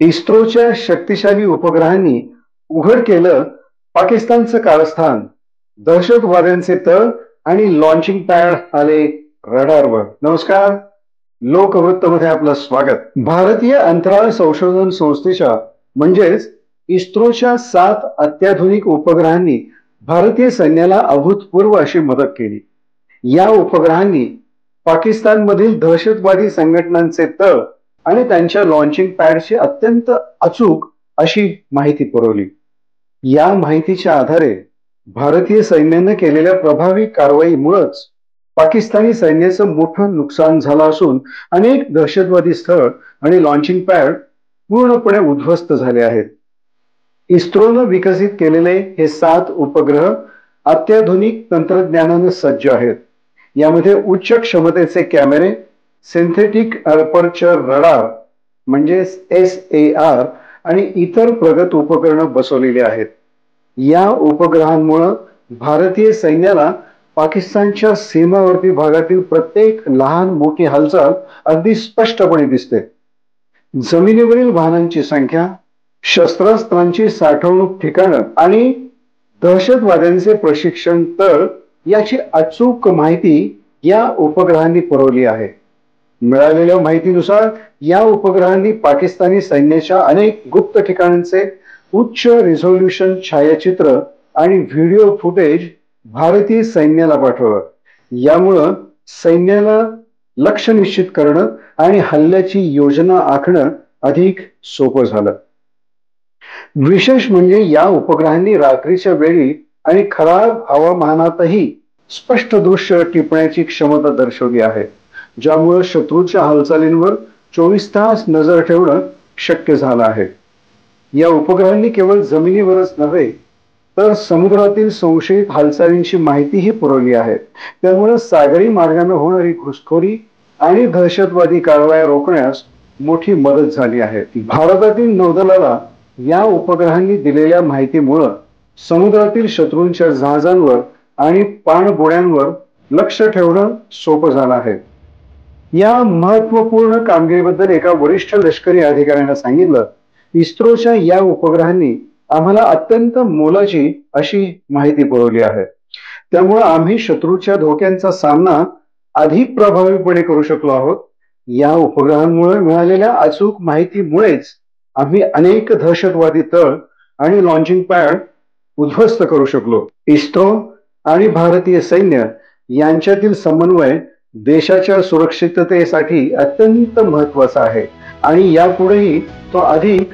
इस्रोच्या शक्तिशाली उपग्रहांनी उघड केलं पाकिस्तानचं कारस्थान, दहशतवाद्यांचे तळ आणि लॉन्चिंग पॅड आले रडारवर. नमस्कार, लोकवृत्तमध्ये आपलं स्वागत. भारतीय अंतराळ संशोधन संस्थेच्या म्हणजेच इस्रोच्या 7 अत्याधुनिक उपग्रहांनी भारतीय सैन्याला अभूतपूर्व अशी मदत केली. या उपग्रहांनी पाकिस्तानमधील दहशतवादी संघटनांचे तळ आणि त्यांच्या लॉन्चिंग पॅडची अत्यंत अचूक अशी माहिती पुरवली. या माहितीच्या आधारे भारतीय सैन्याने केलेल्या प्रभावी कारवाईमुळेच पाकिस्तानी सैन्याचं मोठं नुकसान झालं असून अनेक दहशतवादी स्थळ आणि लॉन्चिंग पॅड पूर्णपणे उद्ध्वस्त झाले आहेत. इस्रोनं विकसित केलेले हे 7 उपग्रह अत्याधुनिक तंत्रज्ञानाने सज्ज आहेत. यामध्ये उच्च क्षमतेचे कॅमेरे, सिंथेटिक अपर्चर रडार म्हणजे SAR आणि इतर प्रगत उपकरणं बसवलेली आहेत. या उपग्रहांमुळे भारतीय सैन्याला पाकिस्तानच्या सीमावर्ती भागातील प्रत्येक लहान मोठी हालचाल अगदी स्पष्टपणे दिसते. जमिनीवरील वाहनांची संख्या, शस्त्रास्त्रांची साठवणूक ठिकाणं आणि दहशतवाद्यांचे प्रशिक्षण तळ याची अचूक माहिती या उपग्रहांनी पुरवली आहे. मिळालेल्या माहितीनुसार या उपग्रहांनी पाकिस्तानी सैन्याच्या अनेक गुप्त ठिकाणांचे उच्च रिझोल्यूशन छायाचित्र आणि व्हिडिओ फुटेज भारतीय सैन्याला पाठवलं. यामुळं सैन्याला लक्ष्य निश्चित करणं आणि हल्ल्याची योजना आखणं अधिक सोपं झालं. विशेष म्हणजे या उपग्रहांनी रात्रीच्या वेळी आणि खराब हवामानातही स्पष्ट दृश्य टिपण्याची क्षमता दर्शवली आहे, ज्यामुळे शत्रूच्या हालचालींवर 24 तास नजर ठेवणं शक्य झालं आहे. या उपग्रहांनी केवळ जमिनीवरच नव्हे तर समुद्रातील संशयित हालचालींची माहितीही पुरवली आहे. त्यामुळे सागरी मार्गाने होणारी घुसखोरी आणि दहशतवादी कारवाया रोखण्यास मोठी मदत झाली आहे. भारतातील नौदलाला या उपग्रहांनी दिलेल्या माहितीमुळे समुद्रातील शत्रूंच्या जहाजांवर आणि पाणबुड्यांवर लक्ष ठेवणं सोपं झालं आहे. या महत्वपूर्ण कामगिरीबद्दल एका वरिष्ठ लष्करी अधिकाऱ्याने सांगितलं, इस्रोच्या या उपग्रहांनी आम्हाला अत्यंत मोलाची अशी माहिती पुरवली आहे. त्यामुळे आम्ही शत्रूच्या धोक्यांचा सामना अधिक प्रभावीपणे करू शकलो आहोत. या उपग्रहांमुळे मिळालेल्या अचूक माहितीमुळेच आम्ही अनेक दहशतवादी तळ आणि लॉन्चिंग पॅड उद्ध्वस्त करू शकलो. इस्रो आणि भारतीय सैन्य यांच्यातील समन्वय देशाच्या सुरक्षिततेसाठी अत्यंत महत्वाचा आहे आणि यापुढेही तो अधिक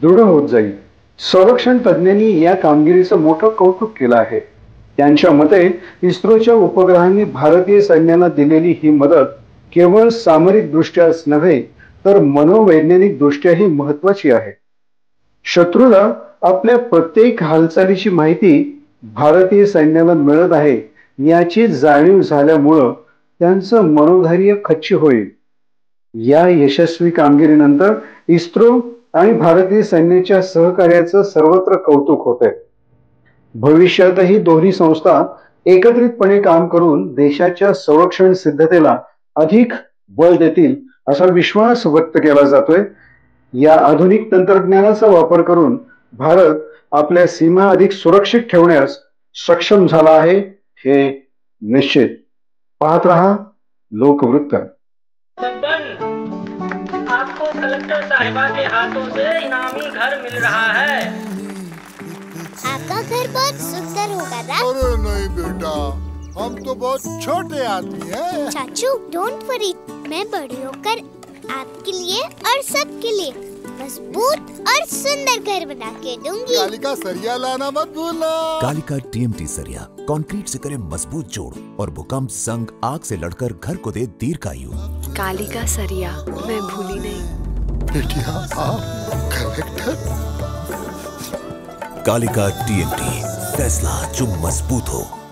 दृढ होत जाईल. संरक्षण तज्ज्ञांनी या कामगिरीचं मोठं कौतुक केलं आहे. त्यांच्या मते इस्रोच्या उपग्रहांनी भारतीय सैन्याला दिलेली ही मदत केवळ सामरिक दृष्ट्याच नव्हे तर मनोवैज्ञानिक दृष्ट्याही महत्वाची आहे. शत्रूला आपल्या प्रत्येक हालचालीची माहिती भारतीय सैन्याला मिळत आहे याची जाणीव झाल्यामुळं त्यांचं मनोधैर्य खच्ची होईल. या यशस्वी कामगिरीनंतर इस्रो आणि भारतीय सैन्याच्या सहकार्याचं सर्वत्र कौतुक होते. भविष्यातही दोन्ही संस्था एकत्रितपणे काम करून देशाच्या संरक्षण सिद्धतेला अधिक बळ देतील असा विश्वास व्यक्त केला जातोय. या आधुनिक तंत्रज्ञानाचा वापर करून भारत आपल्या सीमा अधिक सुरक्षित ठेवण्यास सक्षम झाला आहे हे निश्चित. पाहत रहा लोकवृत्त. आपको कलेक्टर साहिबा के हाथों से इनामी घर मिल रहा है. आपका घर बहुत सुंदर होगा ना? अरे नहीं बेटा, हम तो बहुत छोटे आदमी हैं। चाचू डोंट वरी, मैं बड़ी होकर आपके लिए और सबके लिए मजबूत और सुंदर घर बना के दूंगी. कालिका सरिया लाना मत भूलना. कालिका TMT सरिया कंक्रीट से करे मजबूत जोड़ और भूकंप, संग, आग से लड़कर घर को दे दीर्घायु. कालिका सरिया मैं भूली नहीं. बेटिया आप कलेक्टर. कालिका TMT, फैसला जो मजबूत हो.